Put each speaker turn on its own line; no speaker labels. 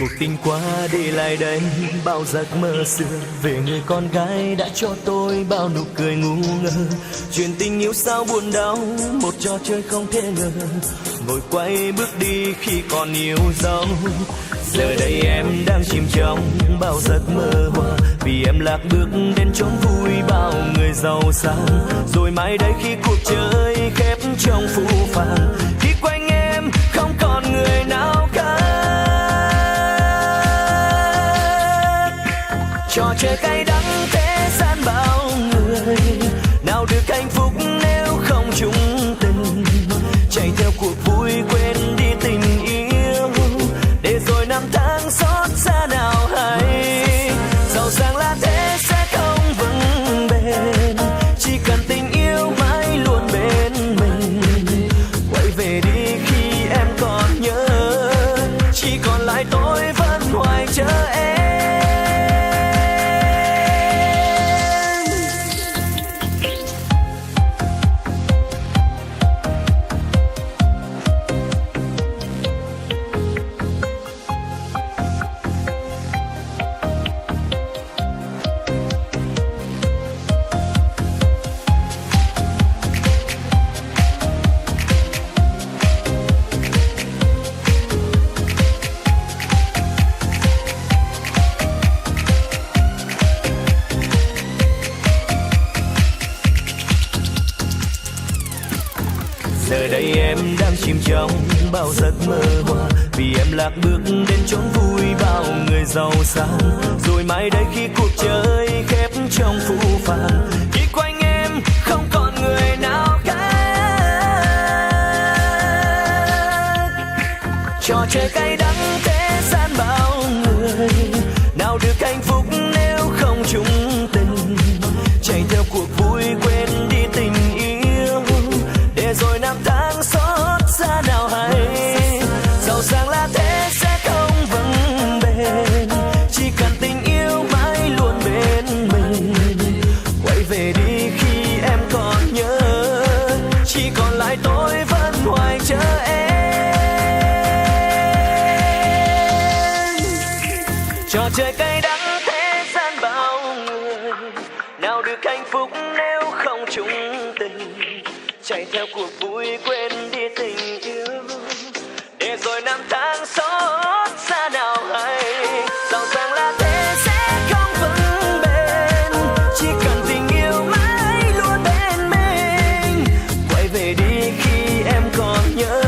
cuộc tình qua để lại đây bao giấc mơ xưa về người con gái đã cho tôi bao nụ cười ngu ngơ. Chuyện tình yêu sao buồn đau, một trò chơi không thể ngờ, vội quay bước đi khi còn yêu dấu. Giờ đây em đang chìm trong bao giấc mơ hoa, vì em lạc bước đến chốn vui bao người giàu sang. Rồi mai đây khi cuộc chơi khép trong phũ phàng, khi quanh em không còn người nào khác. Trò chơi cay đắng thế gian bao người, nào được hạnh phúc nếu không chung tình. Chạy theo cuộc vui quên đi tình yêu, để rồi năm tháng xót xa nào hay. Giàu sang là thế sẽ không vững bền, chỉ cần tình yêu mãi luôn bên mình. Quay về đi khi em còn nhớ, chỉ còn lại tôi vẫn hoài chờ em. Giờ đây em đang chìm trong bao giấc mơ hoa, vì em lạc bước đến chốn vui bao người giàu sang. Rồi mai đây khi cuộc chơi khép trong phũ phàng, khi quanh em không còn người nào khác. Trò chơi cay đắng thế gian bao người, nào được hạnh phúc nếu không chung tình. Chạy theo cuộc vui quên đi tình yêu, để rồi năm tháng xót xa nào hay. Giàu sang là thế sẽ không vững bền, chỉ cần tình yêu mãi luôn bên mình. Quay về đi khi em còn nhớ, chỉ còn lại tôi vẫn hoài chờ em. Trò chơi cay đắng thế gian bao người, nào được hạnh phúc nếu không chung tình. Chạy theo cuộc vui quên đi tình yêu, để rồi năm tháng xót xa nào hay. Giàu sang là thế sẽ không vững bền, chỉ cần tình yêu mãi luôn bên mình. Quay về đi khi em còn nhớ,